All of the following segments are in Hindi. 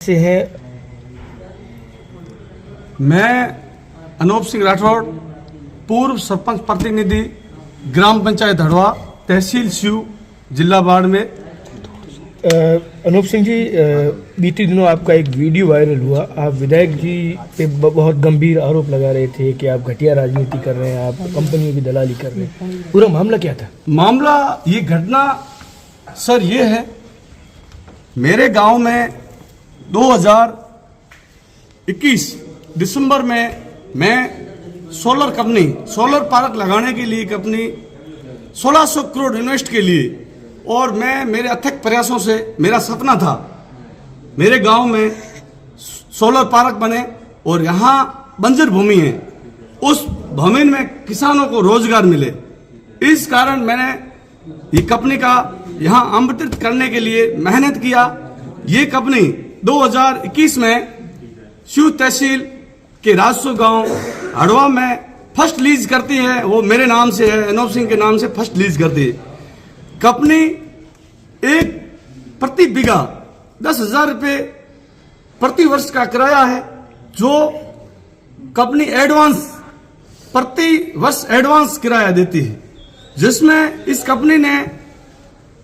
से हैं? मैं अनूप सिंह राठौड़, पूर्व सरपंच प्रतिनिधि, ग्राम पंचायत हड़वा, तहसील स्यू, जिला बाड़मेर। अनूप सिंह जी, बीते दिनों आपका एक वीडियो वायरल हुआ। आप विधायक जी पे बहुत गंभीर आरोप लगा रहे थे कि आप घटिया राजनीति कर रहे हैं, आप कंपनियों की दलाली कर रहे हैं। पूरा मामला क्या था? मामला, ये घटना सर ये है, मेरे गांव में 2021 दिसंबर में मैं सोलर पार्क लगाने के लिए कंपनी 1600 करोड़ इन्वेस्ट के लिए, और मैं मेरे अथक प्रयासों से, मेरा सपना था मेरे गांव में सोलर पार्क बने और यहाँ बंजर भूमि है, उस भूमि में किसानों को रोजगार मिले। इस कारण मैंने ये कंपनी का यहाँ आमंत्रित करने के लिए मेहनत किया। ये कंपनी 2021 में स्यू तहसील के राजसू गांव हड़वा में फर्स्ट लीज करती है। वो मेरे नाम से है, अनूप सिंह के नाम से फर्स्ट लीज करती है। कंपनी एक प्रति बीघा 10,000 रुपये प्रति वर्ष का किराया है, जो कंपनी एडवांस प्रति वर्ष एडवांस किराया देती है, जिसमें इस कंपनी ने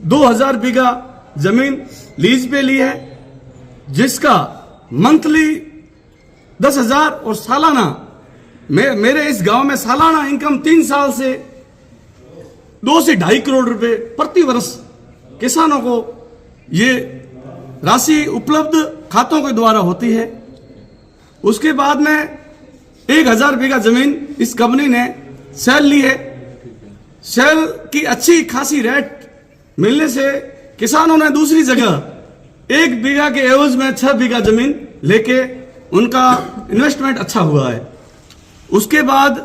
2,000 बीघा जमीन लीज पे ली है, जिसका मंथली 10,000 और सालाना मेरे इस गांव में सालाना इनकम 3 साल से 2 से 2.5 करोड़ रुपए प्रति वर्ष किसानों को ये राशि उपलब्ध खातों के द्वारा होती है। उसके बाद में 1,000 बीघा जमीन इस कंपनी ने सेल ली है। सेल की अच्छी खासी रेट मिलने से किसानों ने दूसरी जगह 1 बीघा के एवज में 6 बीघा जमीन लेके उनका इन्वेस्टमेंट अच्छा हुआ है। उसके बाद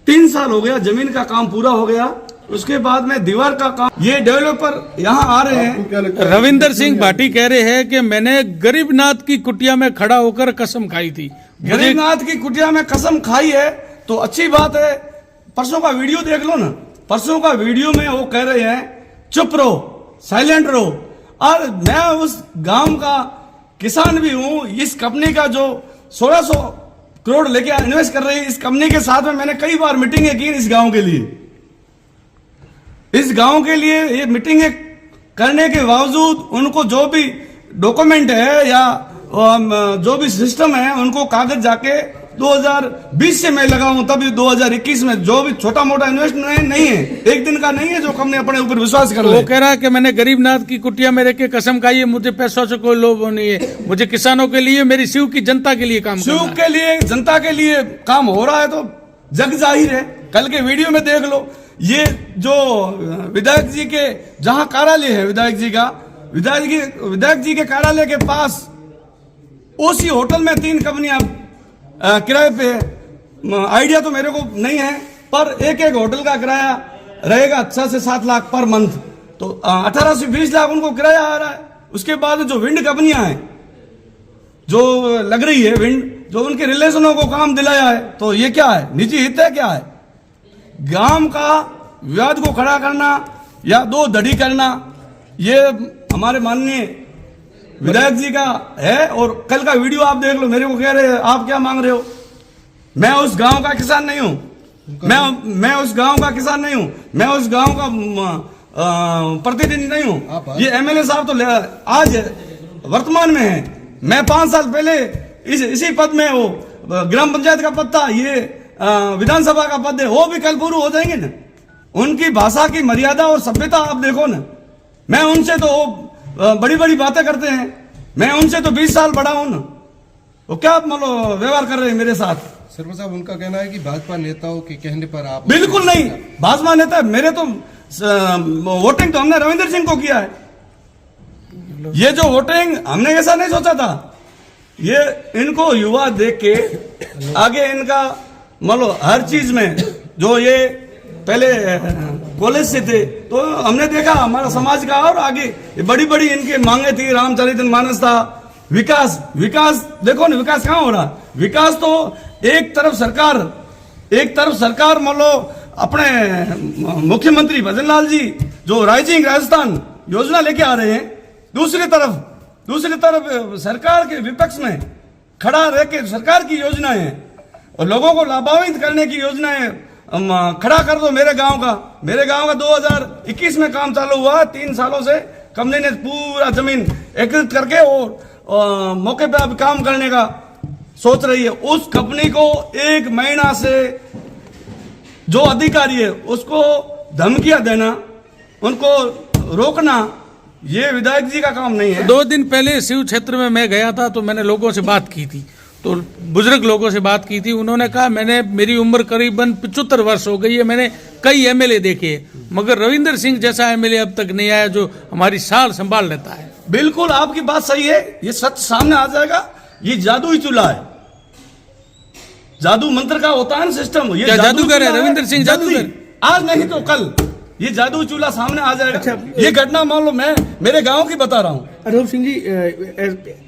3 साल हो गया, जमीन का काम पूरा हो गया। उसके बाद में दीवार का काम, ये डेवलपर यहाँ आ रहे हैं। रविंदर सिंह भाटी कह रहे हैं कि मैंने गरीबनाथ की कुटिया में खड़ा होकर कसम खाई थी। गरीबनाथ की कुटिया में कसम खाई है तो अच्छी बात है। परसों का वीडियो देख लो ना, परसों का वीडियो में वो कह रहे हैं चुप रहो, साइलेंट रहो। और मैं उस गांव का किसान भी हूं। इस कंपनी का जो 1600 करोड़ लेके इन्वेस्ट कर रही है, इस कंपनी के साथ में मैंने कई बार मीटिंगें की इस गांव के लिए। इस गांव के लिए ये मीटिंगें करने के बावजूद उनको जो भी डॉक्यूमेंट है या जो भी सिस्टम है, उनको कागज जाके 2020 से मैं लगा हूं, तभी 2021 में जो भी छोटा मोटा इन्वेस्टमेंट नहीं है, एक दिन का नहीं है, जो कंपनी अपने ऊपर विश्वास कर ले। वो कह रहा है कि मैंने गरीबनाथ की कुटिया में रह के कसम खाई है, मुझे पैसों से कोई लोभ नहीं है, मुझे किसानों के लिए, मेरी शिव की जनता के लिए काम करना है। शिव के लिए, जनता के लिए काम हो रहा है तो जग जाहिर है। कल के वीडियो में देख लो, ये जो विधायक जी के जहां कार्यालय है, विधायक जी के कार्यालय के पास उसी होटल में 3 कंपनियां किराए पे है। आइडिया तो मेरे को नहीं है, पर एक होटल का किराया रहेगा 6 से 7 लाख पर मंथ, तो 18 से 20 लाख उनको किराया आ रहा है। उसके बाद जो विंड कंपनियां हैं जो लग रही है, विंड जो उनके रिलेशनों को काम दिलाया है, तो ये क्या है, निजी हित है क्या है? गांव का विवाद को खड़ा करना या 2 धड़ी करना, ये हमारे माननीय विधायक जी का है। और कल का वीडियो आप देख लो, मेरे को कह रहे हैं आप क्या मांग रहे हो? मैं उस गांव का किसान नहीं हूं, मैं उस गांव का किसान नहीं हूं, मैं उस गांव का प्रतिनिधि नहीं हूं। ये एमएलए साहब तो आज वर्तमान में है, मैं 5 साल पहले इसी पद में, वो ग्राम पंचायत का पद था, ये विधानसभा का पद है, वो भी कल पूर्ण हो जाएंगे ना। उनकी भाषा की मर्यादा और सभ्यता आप देखो ना। मैं उनसे तो बड़ी बड़ी बातें करते हैं, मैं उनसे तो 20 साल बड़ा हूं ना। वो क्या मतलब व्यवहार कर रहे हैं मेरे साथ? सरपंच साहब, उनका कहना है कि भाजपा नेताओं के कहने पर आप। बिल्कुल नहीं, भाजपा नेता मेरे तो वोटिंग तो हमने रविंदर सिंह को किया है। ये जो वोटिंग हमने ऐसा नहीं सोचा था, ये इनको युवा देख के आगे इनका मतलब हर चीज में, जो ये पहले कॉलेज से थे तो हमने देखा हमारा समाज का, और आगे बड़ी बड़ी इनकी मांगे थी, रामचरितमानस था, विकास देखो ना, विकास कहाँ हो रहा? विकास तो एक तरफ सरकार मान लो अपने मुख्यमंत्री भजन लाल जी जो राइजिंग राजस्थान योजना लेके आ रहे हैं, दूसरी तरफ दूसरी तरफ सरकार के विपक्ष में खड़ा रह के सरकार की योजनाएं हैं और लोगों को लाभान्वित करने की योजनाएं खड़ा कर दो। मेरे गांव का 2021 में काम चालू हुआ, 3 सालों से कंपनी ने पूरा जमीन एकत्रित करके और मौके पे अब काम करने का सोच रही है। उस कंपनी को 1 महीना से जो अधिकारी है उसको धमकियां देना, उनको रोकना, ये विधायक जी का काम नहीं है। 2 दिन पहले शिव क्षेत्र में मैं गया था तो मैंने लोगों से बात की थी, तो बुजुर्ग लोगों से बात की थी। उन्होंने कहा मेरी उम्र करीबन 75 वर्ष हो गई है, मैंने कई एमएलए देखे मगर रविंदर सिंह जैसा एमएलए अब तक नहीं आया जो हमारी साल संभाल लेता है। बिल्कुल आपकी बात सही है, ये सच सामने आ जाएगा। ये जादुई चूल्हा है, जादू मंत्र का होता है ना सिस्टम। ये जादूगर है रविंदर सिंह, जादूगर। आज नहीं तो कल ये जादू चूल्हा सामने आ जाएगा। अच्छा, ये घटना मान लो मैं मेरे गांव की बता रहा हूँ। अनूप सिंह जी,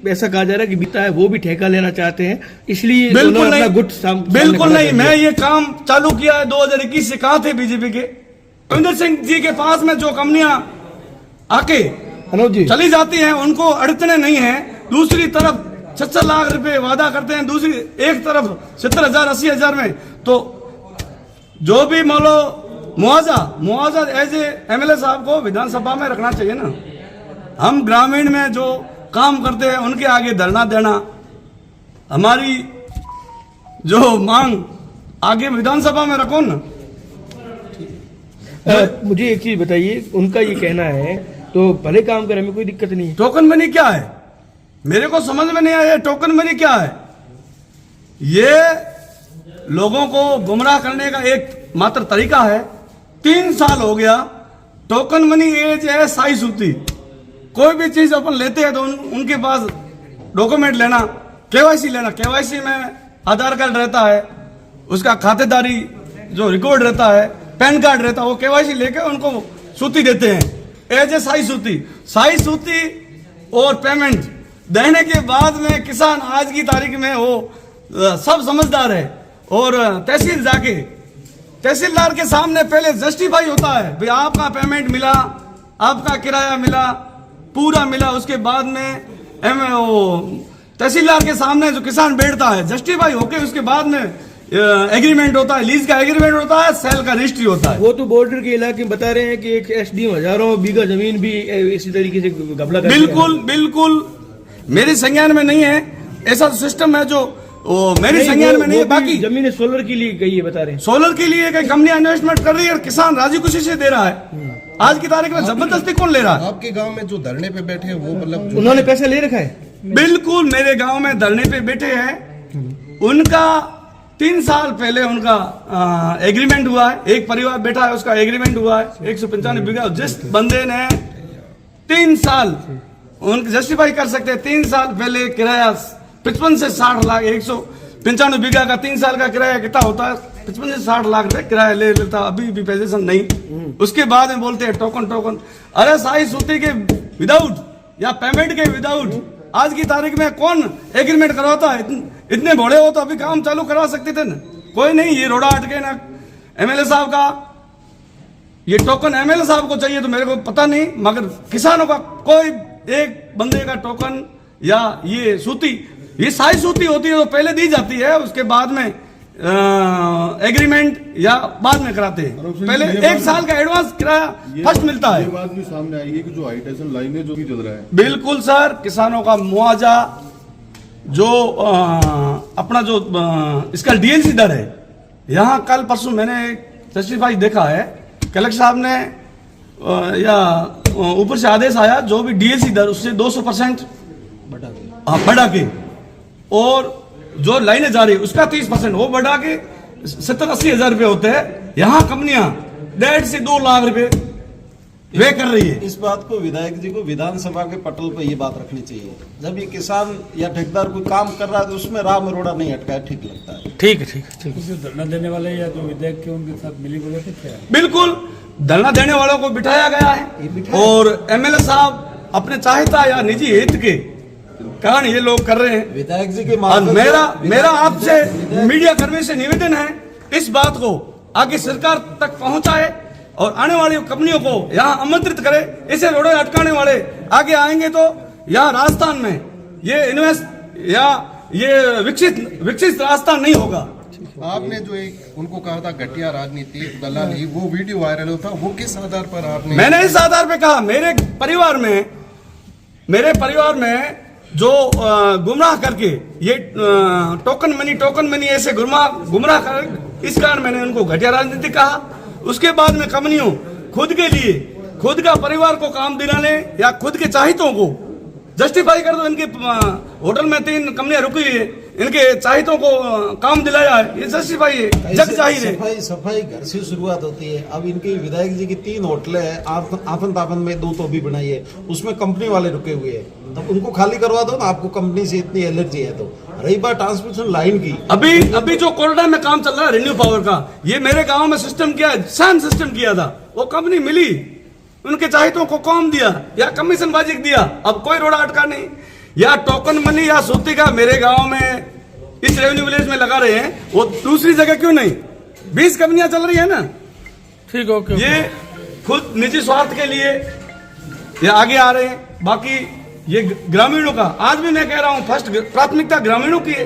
ऐसा कहा जा रहा है कि बीता है वो भी ठेका लेना चाहते हैं, इसलिए बिल्कुल नहीं, गुट बिल्कुल नहीं। मैं ये काम चालू किया है 2021 से। कहाँ थे बीजेपी के? रविंदर सिंह जी के पास में जो कंपनियां आके अनूप जी चली जाती हैं उनको अड़चने नहीं है। दूसरी तरफ 6 लाख रुपए वादा करते हैं, दूसरी एक तरफ 70,000 80,000 में। तो जो भी मान लो मुआवजा एज ए एमएलए साहब को विधानसभा में रखना चाहिए ना। हम ग्रामीण में जो काम करते हैं उनके आगे धरना देना, हमारी जो मांग आगे विधानसभा में रखो ना। मुझे एक चीज बताइए, उनका ये कहना है तो भले काम करे, हमें कोई दिक्कत नहीं है। टोकन मनी क्या है? मेरे को समझ में नहीं आया टोकन मनी क्या है। ये लोगों को गुमराह करने का एक मात्र तरीका है। 3 साल हो गया, टोकन मनी एज है साई सूती। कोई भी चीज अपन लेते हैं तो उनके पास डॉक्यूमेंट लेना, केवाईसी लेना। केवाईसी में आधार कार्ड रहता है, उसका खातेदारी जो रिकॉर्ड रहता है, पैन कार्ड रहता है, वो केवाईसी लेके उनको सूती देते हैं एज ए साई सूती। साई सूती और पेमेंट देने के बाद में किसान आज की तारीख में वो सब समझदार है और तहसील जाके तहसीलदार के सामने पहले जस्टिफाई होता है भाई आपका पेमेंट मिला, आपका किराया मिला, पूरा मिला। उसके बाद में तहसीलदार के सामने जो किसान बैठता है जस्टिफाई होके उसके बाद में एग्रीमेंट होता है, लीज का एग्रीमेंट होता है, सेल का रजिस्ट्री होता है। वो तो बॉर्डर के इलाके में बता रहे हैं कि एक एसडीएम हजारों बीघा जमीन भी इसी तरीके से घपला कर बिल्कुल बिल्कुल मेरे संज्ञान में नहीं है। ऐसा सिस्टम है जो मेरे संज्ञान में नहीं है। बाकी जमीन सोलर के लिए गई है, बता रहे हैं सोलर के लिए कई कंपनियां इन्वेस्टमेंट कर रही है और किसान राजी खुशी से दे रहा है। आज की तारीख में जबरदस्ती कौन ले रहा है? आपके गांव में जो धरने पे बैठे हैं वो मतलब उन्होंने पैसा ले रखा है? बिल्कुल मेरे गांव में धरने पे बैठे हैं, उनका 3 साल पहले उनका एग्रीमेंट हुआ है। एक परिवार बैठा है, उसका एग्रीमेंट हुआ है 195 बीघा। जिस बंदे ने 3 साल उनके जस्टिफाई कर सकते हैं, 3 साल पहले किराया 55 से 60 लाख, 195 बीघा का 3 साल का किराया कितना होता है? 55 से 60 लाख रुपए किराया ले लेता, अभी भी पोजीशन नहीं। उसके बाद में बोलते हैं टोकन। अरे साई सूती के विदाउट या पेमेंट के विदाउट आज की तारीख में कौन एग्रीमेंट करवाता है? इतने भोले हो तो अभी काम चालू करवा सकते थे ना। कोई नहीं, ये रोड़ा अटके ना एमएलए साहब का। ये टोकन एमएलए साहब को चाहिए तो मेरे को पता नहीं, मगर किसानों का कोई एक बंदे का टोकन या ये सूती, ये साई सूती होती है तो पहले दी जाती है, उसके बाद में एग्रीमेंट या बाद में कराते हैं। पहले 1 साल का एडवांस किराया फर्स्ट मिलता है। ये बात भी सामने आई है कि जो हाई टेंशन लाइनें जो भी चल रहा है, बिल्कुल सर, किसानों का मुआवजा जो अपना जो इसका डीएलसी दर है, यहाँ कल परसों मैंने जस्टिफाई देखा है, कलेक्टर साहब ने या ऊपर से आदेश आया जो भी डीएलसी दर उससे 200% बढ़ा के, और जो लाइनें जा रही है उसका 30% वो बढ़ा के 70-80 हजार रुपए होते हैं। यहाँ कंपनियां 1.5 से 2 लाख रुपए वे कर रही है। इस बात को विधायक जी को विधानसभा के पटल पर ये बात रखनी चाहिए। जब ये किसान या ठेकेदार कोई काम कर रहा है तो उसमें राह में रोड़ा नहीं अटका, ठीक लगता है। ठीक है। जो धरना देने वाले या जो विधायक के उनके साथ मिली बोले थे क्या? बिल्कुल धरना देने वालों को बिठाया गया है और एमएलए साहब अपने चाहता या निजी हित के कारण ये लोग कर रहे हैं। विधायक जी के और मेरा आपसे मीडिया कर्मी से निवेदन है, इस बात को आगे सरकार तक पहुंचाए और आने वाली कंपनियों को यहाँ आमंत्रित करे। इसे रोड़े अटकाने वाले आगे आएंगे तो या राजस्थान में ये इन्वेस्ट या ये विकसित राजस्थान नहीं होगा। आपने जो एक उनको कहा था घटिया राजनीति दलाली, वो वीडियो वायरल होता, वो किस आधार पर आपने? मैंने इस आधार पे कहा मेरे परिवार में जो गुमराह करके ये टोकन मनी ऐसे गुमराह कर, इस कारण मैंने उनको घटिया राजनीति कहा। उसके बाद में कंपनियों खुद के लिए खुद का परिवार को काम दिलाने या खुद के चाहितों को जस्टिफाई कर दो। इनके होटल में 3 कंपनियां रुकी है, इनके चाहितों को काम दिलाया है, ये जस्टिफाई है, जग जाहिर है। सफाई घर से शुरुआत होती है। अब इनके विधायक जी की 3 होटलें हैं, आफन ताफन में 2 तो भी बनाई है, उसमें कंपनी वाले रुके हुए हैं, तब उनको खाली करवा दो ना। आपको कंपनी से इतनी एलर्जी है तो। रही बात ट्रांसमिशन लाइन की, अभी जो कोरोना में काम चल रहा है रिन्यू पावर का, ये मेरे गांव में सिस्टम किया है, सैम सिस्टम किया था, वो कंपनी मिली, उनके चाहितों को काम दिया या कमीशन बाजी दिया, अब कोई रोड़ा अटका नहीं। या टोकन मनी या सूती का मेरे गांव में इस रेवेन्यू विलेज में लगा रहे हैं, वो दूसरी जगह क्यों नहीं? 20 कंपनियां चल रही है ना। ठीक, ओके। ये खुद निजी स्वार्थ के लिए ये आगे आ रहे हैं। बाकी ये ग्रामीणों का, आज भी मैं कह रहा हूं, फर्स्ट प्राथमिकता ग्रामीणों की है।